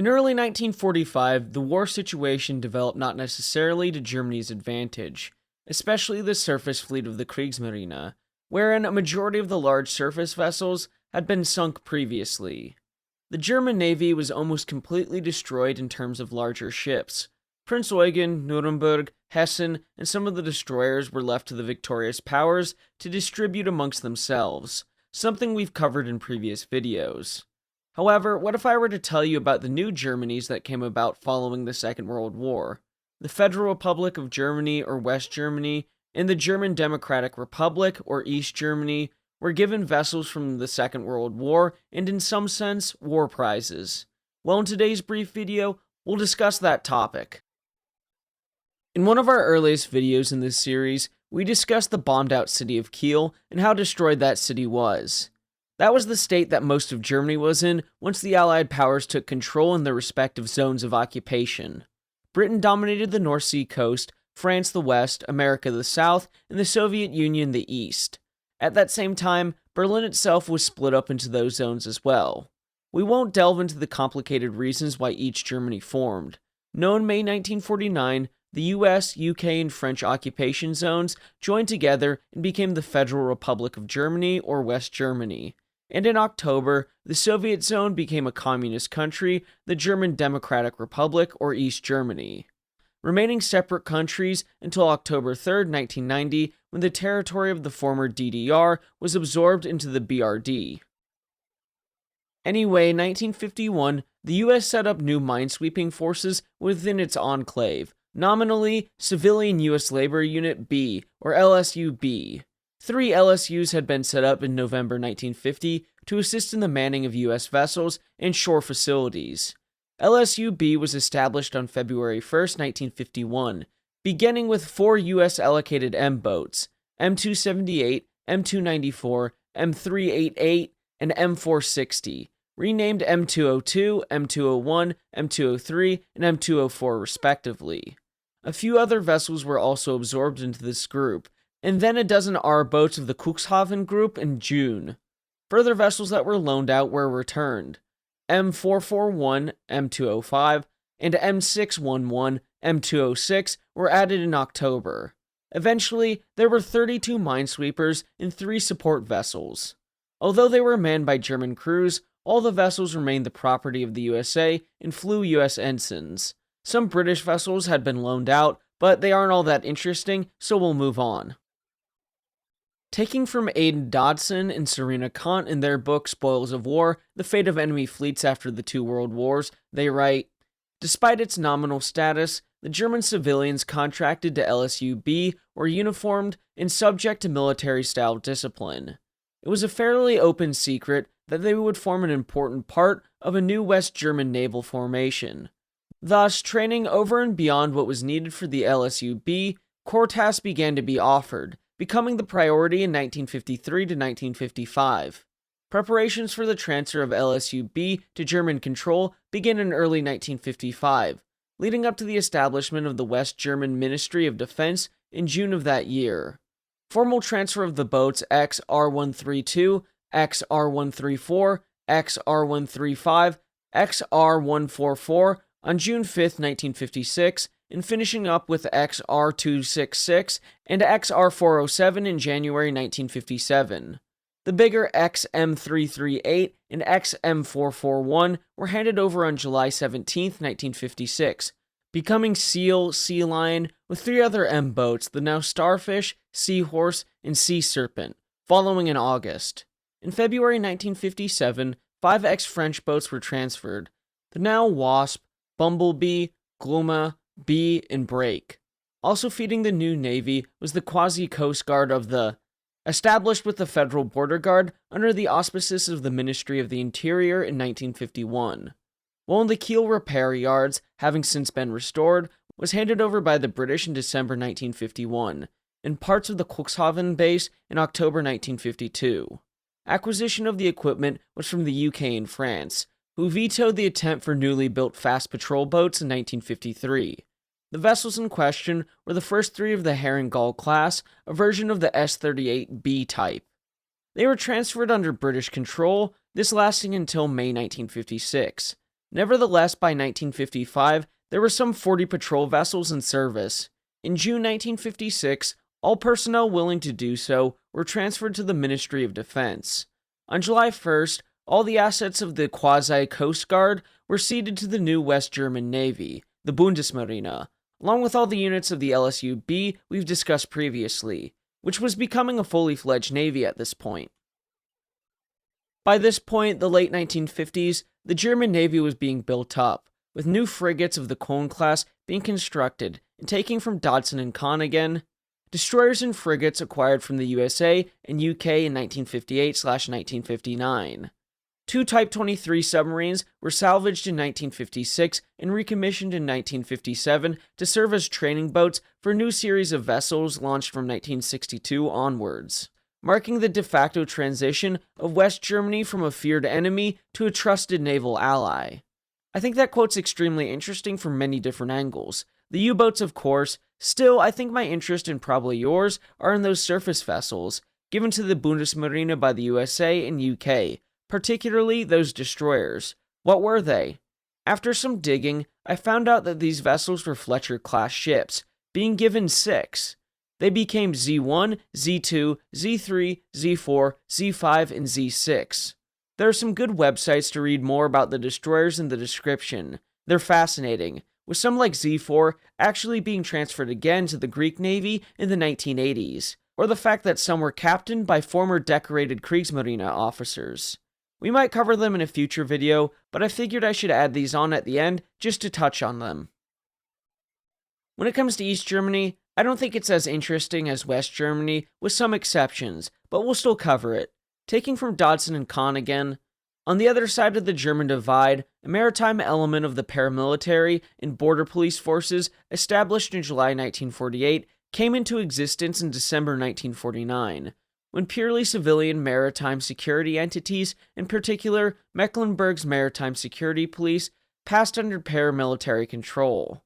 In early 1945, the war situation developed not necessarily to Germany's advantage, especially the surface fleet of the Kriegsmarine, wherein a majority of the large surface vessels had been sunk previously. The German Navy was almost completely destroyed in terms of larger ships. Prinz Eugen, Nuremberg, Hessen, and some of the destroyers were left to the victorious powers to distribute amongst themselves, something we've covered in previous videos. However, what if I were to tell you about the new Germanys that came about following the Second World War? The Federal Republic of Germany, or West Germany, and the German Democratic Republic, or East Germany, were given vessels from the Second World War and, in some sense, war prizes. Well, in today's brief video, we'll discuss that topic. In one of our earliest videos in this series, we discussed the bombed-out city of Kiel and how destroyed that city was. That was the state that most of Germany was in once the Allied powers took control in their respective zones of occupation. Britain dominated the North Sea coast, France the west, America the south, and the Soviet Union the east. At that same time, Berlin itself was split up into those zones as well. We won't delve into the complicated reasons why each Germany formed. No, in May 1949, the US, UK, and French occupation zones joined together and became the Federal Republic of Germany, or West Germany. And in October, the Soviet zone became a communist country, the German Democratic Republic, or East Germany, remaining separate countries until October 3, 1990, when the territory of the former DDR was absorbed into the BRD. Anyway, in 1951, the US set up new minesweeping forces within its enclave, nominally Civilian US Labor Unit B, or LSUB. 3 LSUs had been set up in November 1950 to assist in the manning of US vessels and shore facilities. LSUB was established on February 1, 1951, beginning with 4 US allocated M boats, M278, M294, M388, and M460, renamed M202, M201, M203, and M204 respectively. A few other vessels were also absorbed into this group, and then a dozen R boats of the Cuxhaven group in June. Further vessels that were loaned out were returned. M441, M205, and M611, M206 were added in October. Eventually, there were 32 minesweepers and 3 support vessels. Although they were manned by German crews, all the vessels remained the property of the USA and flew US ensigns. Some British vessels had been loaned out, but they aren't all that interesting, so we'll move on. Taking from Aidan Dodson and Serena Kant in their book Spoils of War, The Fate of Enemy Fleets After the Two World Wars, they write, "Despite its nominal status, the German civilians contracted to LSUB were uniformed and subject to military-style discipline. It was a fairly open secret that they would form an important part of a new West German naval formation. Thus, training over and beyond what was needed for the LSUB, corps tasks began to be offered, becoming the priority in 1953 to 1955. Preparations for the transfer of LSUB to German control began in early 1955, leading up to the establishment of the West German Ministry of Defense in June of that year. Formal transfer of the boats XR132, XR134, XR135, XR144 on June 5, 1956, and finishing up with XR266 and XR407 in January 1957. The bigger XM338 and XM441 were handed over on July 17, 1956, becoming Seal, Sea Lion, with 3 other M boats, the now Starfish, Seahorse, and Sea Serpent, following in August. In February 1957, 5 ex-French boats were transferred, the now Wasp, Bumblebee, Gluma, Bee, and Break. Also feeding the new Navy was the quasi-Coast Guard of the established with the Federal Border Guard under the auspices of the Ministry of the Interior in 1951. While in the Kiel repair yards, having since been restored, was handed over by the British in December 1951, and parts of the Cuxhaven base in October 1952. Acquisition of the equipment was from the UK and France, who vetoed the attempt for newly built fast patrol boats in 1953. The vessels in question were the first 3 of the Herrengull class, a version of the S-38B type. They were transferred under British control, this lasting until May 1956. Nevertheless, by 1955, there were some 40 patrol vessels in service. In June 1956, all personnel willing to do so were transferred to the Ministry of Defense. On July 1st, all the assets of the quasi-Coast Guard were ceded to the new West German Navy, the Bundesmarine, along with all the units of the LSU-B we've discussed previously, which was becoming a fully fledged navy at this point. By this point, the late 1950s, the German Navy was being built up, with new frigates of the Köln class being constructed and taking from Dodson and Kahn again, destroyers and frigates acquired from the USA and UK in 1958/1959. Two Type 23 submarines were salvaged in 1956 and recommissioned in 1957 to serve as training boats for a new series of vessels launched from 1962 onwards, marking the de facto transition of West Germany from a feared enemy to a trusted naval ally. I think that quote's extremely interesting from many different angles. The U-boats, of course. Still, I think my interest, and probably yours, are in those surface vessels, given to the Bundesmarine by the USA and UK, particularly those destroyers. What were they? After some digging, I found out that these vessels were Fletcher-class ships, being given 6. They became Z1, Z2, Z3, Z4, Z5, and Z6. There are some good websites to read more about the destroyers in the description. They're fascinating, with some like Z4 actually being transferred again to the Greek Navy in the 1980s, or the fact that some were captained by former decorated Kriegsmarine officers. We might cover them in a future video, but I figured I should add these on at the end just to touch on them. When it comes to East Germany, I don't think it's as interesting as West Germany, with some exceptions, but we'll still cover it. Taking from Dodson and Kahn again, on the other side of the German divide, a maritime element of the paramilitary and border police forces established in July 1948 came into existence in December 1949, when purely civilian maritime security entities, in particular Mecklenburg's Maritime Security Police, passed under paramilitary control.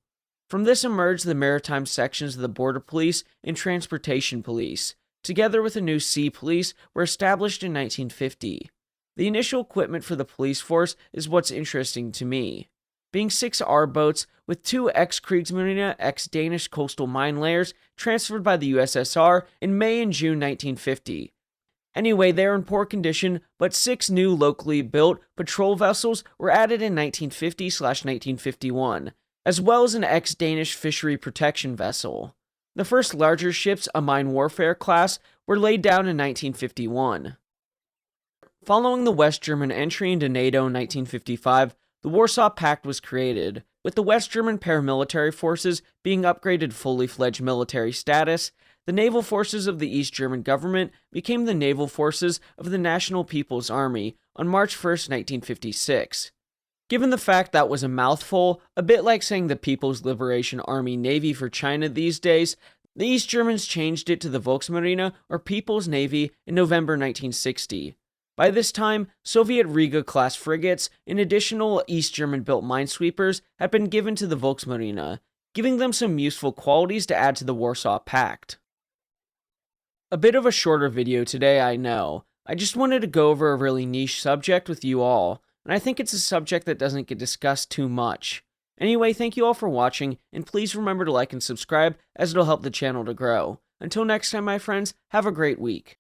From this emerged the maritime sections of the Border Police and Transportation Police, together with a new Sea Police, were established in 1950. The initial equipment for the police force is what's interesting to me, being 6 R-boats with 2 ex-Kriegsmarine, ex-Danish coastal mine layers transferred by the USSR in May and June 1950. Anyway, they are in poor condition, but 6 new locally built patrol vessels were added in 1950/1951, as well as an ex-Danish fishery protection vessel. The first larger ships, a mine warfare class, were laid down in 1951. Following the West German entry into NATO in 1955, the Warsaw Pact was created, with the West German paramilitary forces being upgraded fully fledged military status. The naval forces of the East German government became the naval forces of the National People's Army on March 1st, 1956. Given the fact that was a mouthful, a bit like saying the People's Liberation Army Navy for China these days, the East Germans changed it to the Volksmarine, or People's Navy, in November 1960. By this time, Soviet Riga-class frigates and additional East German-built minesweepers had been given to the Volksmarine, giving them some useful qualities to add to the Warsaw Pact. A bit of a shorter video today, I know. I just wanted to go over a really niche subject with you all, and I think it's a subject that doesn't get discussed too much. Anyway, thank you all for watching, and please remember to like and subscribe, as it'll help the channel to grow. Until next time, my friends, have a great week.